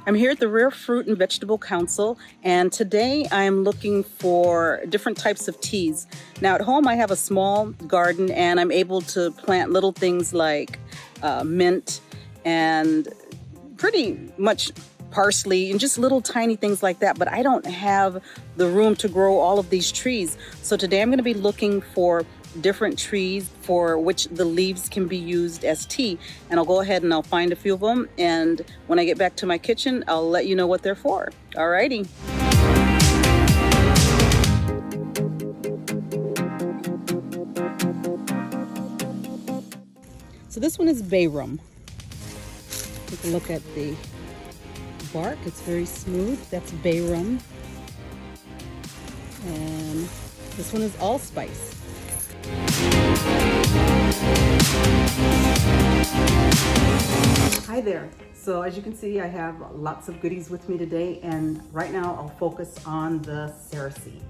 I'm here at the Rare Fruit and Vegetable Council, and today I'm looking for different types of teas. Now at home I have a small garden and I'm able to plant little things like mint and pretty much parsley and just little tiny things like that, but I don't have the room to grow all of these trees. So today I'm going to be looking for different trees for which the leaves can be used as tea, and I'll go ahead and I'll find a few of them, and when I get back to my kitchen I'll let you know what they're for. Alrighty. So this one is bay rum. Take a look at the bark, it's very smooth. That's bay rum. And this one is allspice. Hi there. So as you can see, I have lots of goodies with me today, and right now I'll focus on the Cerasi.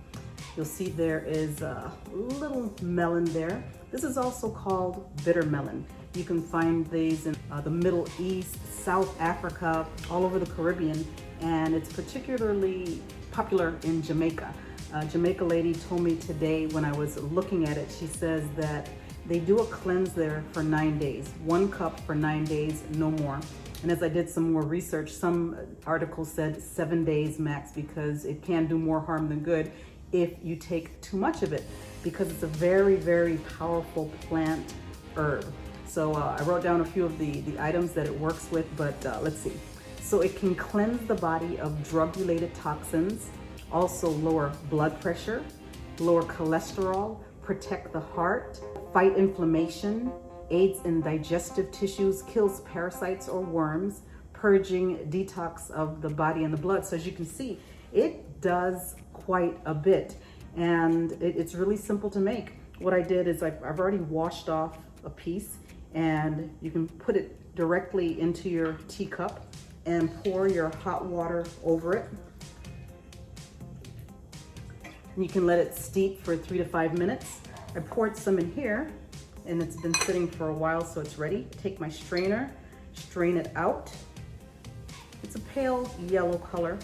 You'll see there is a little melon there. This is also called bitter melon. You can find these in the Middle East, South Africa, all over the Caribbean, and it's particularly popular in Jamaica. Jamaica lady told me today when I was looking at it, she says that they do a cleanse there for 9 days. 1 cup for 9 days, no more. And as I did some more research, some articles said 7 days max, because it can do more harm than good if you take too much of it, because it's a very, very powerful plant herb. So I wrote down a few of the items that it works with, but let's see. So it can cleanse the body of drug-related toxins, also lower blood pressure, lower cholesterol, protect the heart, fight inflammation, aids in digestive tissues, kills parasites or worms, purging detox of the body and the blood. So as you can see, it does quite a bit, and it's really simple to make. What I did is I've already washed off a piece, and you can put it directly into your teacup and pour your hot water over it. And you can let it steep for 3 to 5 minutes. I poured some in here, and it's been sitting for a while, so it's ready. Take my strainer, strain it out. It's a pale yellow color,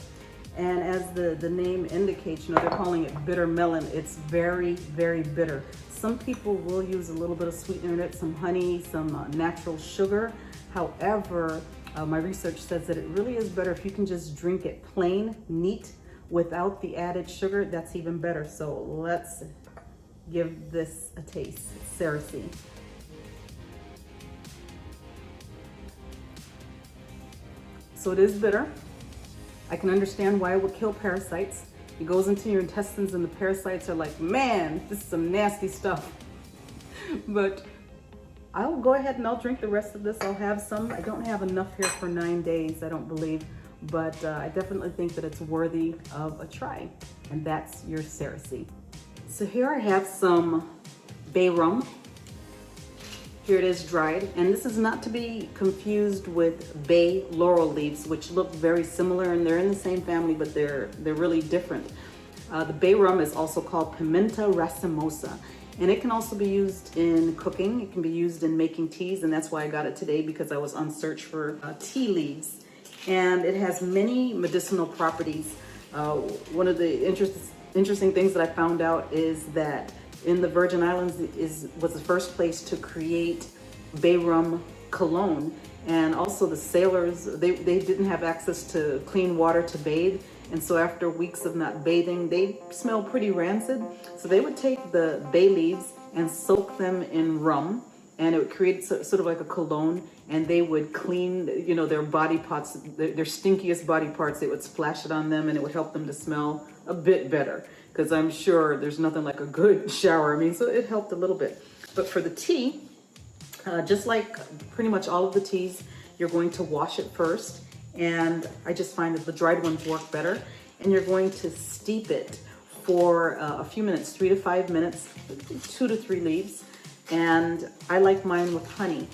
and as the name indicates, you know, they're calling it bitter melon. It's very, very bitter. Some people will use a little bit of sweetener in it, some honey, some natural sugar. However, my research says that it really is better if you can just drink it plain, neat, without the added sugar. That's even better. So let's give this a taste. Cerasi. So it is bitter. I can understand why it would kill parasites. It goes into your intestines and the parasites are like, man, this is some nasty stuff. But I'll go ahead and I'll drink the rest of this. I'll have some. I don't have enough here for 9 days, I don't believe. But I definitely think that it's worthy of a try. And that's your Cerasi. So here I have some bay rum. Here it is dried, and this is not to be confused with bay laurel leaves, which look very similar, and they're in the same family, but they're really different. The bay rum is also called Pimenta racemosa, and it can also be used in cooking. It can be used in making teas, and that's why I got it today, because I was on search for tea leaves. And it has many medicinal properties. One of the interesting things that I found out is that in the Virgin Islands was the first place to create bay rum cologne. And also the sailors, they didn't have access to clean water to bathe. And so after weeks of not bathing, they smelled pretty rancid. So they would take the bay leaves and soak them in rum, and it would create sort of like a cologne, and they would clean, you know, their body parts, their stinkiest body parts. They would splash it on them, and it would help them to smell a bit better, because I'm sure there's nothing like a good shower. I mean, so it helped a little bit. But for the tea, just like pretty much all of the teas, you're going to wash it first, and I just find that the dried ones work better. And you're going to steep it for a few minutes, 3 to 5 minutes, 2 to 3 leaves. And I like mine with honey.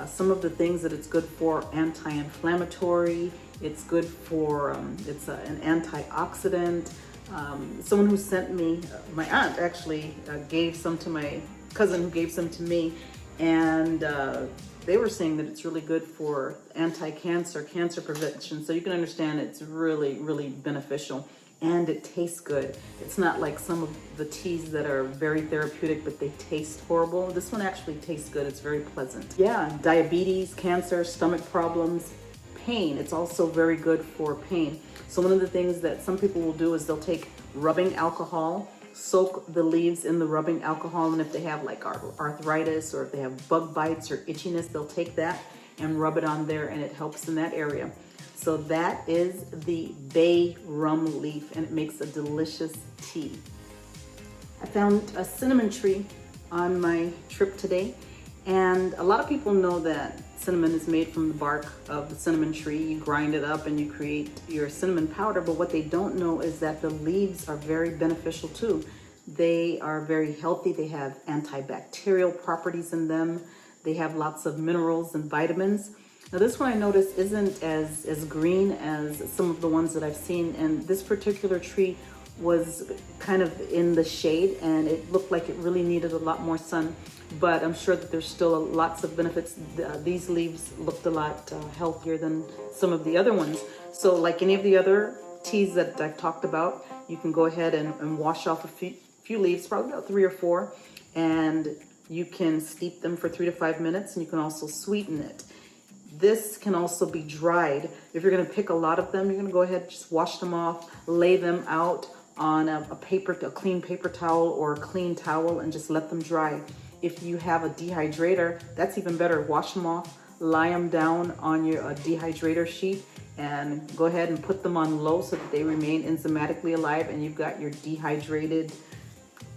Some of the things that it's good for: anti-inflammatory, it's good for, it's an antioxidant. Someone who sent me, my aunt actually gave some to my cousin, who gave some to me, and they were saying that it's really good for anti-cancer, cancer prevention. So you can understand it's really, really beneficial. And it tastes good. It's not like some of the teas that are very therapeutic, but they taste horrible. This one actually tastes good. It's very pleasant. Yeah, diabetes, cancer, stomach problems, pain. It's also very good for pain. So one of the things that some people will do is they'll take rubbing alcohol, soak the leaves in the rubbing alcohol, and if they have like arthritis or if they have bug bites or itchiness, they'll take that and rub it on there, and it helps in that area. So that is the bay rum leaf, and it makes a delicious tea. I found a cinnamon tree on my trip today, and a lot of people know that cinnamon is made from the bark of the cinnamon tree. You grind it up and you create your cinnamon powder, but what they don't know is that the leaves are very beneficial too. They are very healthy. They have antibacterial properties in them. They have lots of minerals and vitamins. Now this one I noticed isn't as green as some of the ones that I've seen, and this particular tree was kind of in the shade and it looked like it really needed a lot more sun, but I'm sure that there's still lots of benefits. These leaves looked a lot healthier than some of the other ones. So like any of the other teas that I've talked about, you can go ahead and wash off a few leaves, probably about 3 or 4, and you can steep them for 3 to 5 minutes, and you can also sweeten it. This can also be dried. If you're gonna pick a lot of them, you're gonna go ahead, just wash them off, lay them out on a clean paper towel or a clean towel, and just let them dry. If you have a dehydrator, that's even better. Wash them off, lie them down on your dehydrator sheet, and go ahead and put them on low so that they remain enzymatically alive, and you've got your dehydrated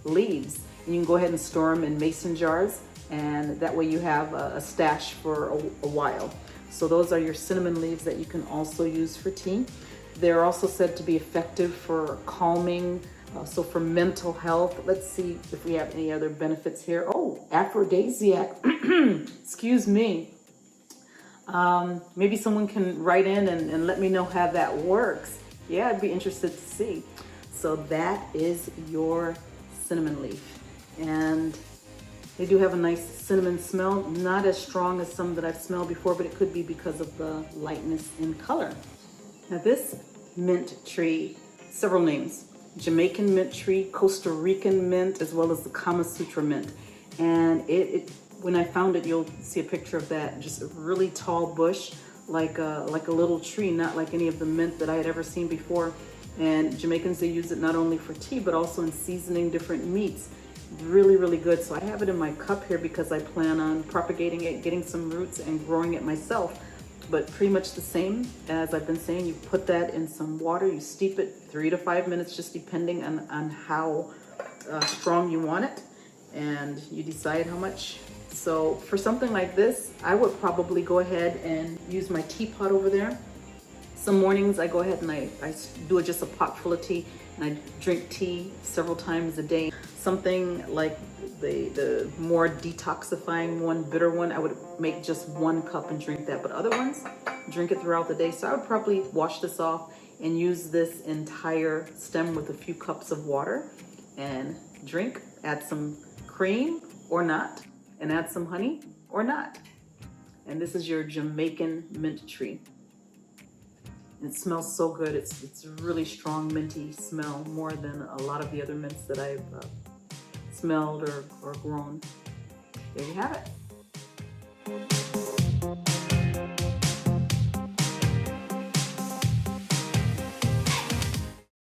leaves. And you can go ahead and store them in mason jars, and that way you have a stash for a while. So those are your cinnamon leaves that you can also use for tea. They're also said to be effective for calming, so for mental health. Let's see if we have any other benefits here. Oh, aphrodisiac, excuse me. Maybe someone can write in and let me know how that works. Yeah, I'd be interested to see. So that is your cinnamon leaf. And they do have a nice cinnamon smell, not as strong as some that I've smelled before, but it could be because of the lightness in color. Now this mint tree, several names: Jamaican mint tree, Costa Rican mint, as well as the Kama Sutra mint. And when I found it, you'll see a picture of that, just a really tall bush, like a little tree, not like any of the mint that I had ever seen before. And Jamaicans, they use it not only for tea, but also in seasoning different meats. Really, really good. So I have it in my cup here because I plan on propagating it, getting some roots, and growing it myself. But pretty much the same as I've been saying. You put that in some water, you steep it 3 to 5 minutes, just depending on how strong you want it, and you decide how much. So for something like this, I would probably go ahead and use my teapot over there. Some mornings I go ahead and I do just a pot full of tea, and I drink tea several times a day. Something like the more detoxifying one, bitter one, I would make just 1 cup and drink that. But other ones, drink it throughout the day. So I would probably wash this off and use this entire stem with a few cups of water and drink. Add some cream or not, and add some honey or not. And this is your Jamaican mint tree. It smells so good. It's a really strong minty smell, more than a lot of the other mints that I've smelled or grown. There you have it.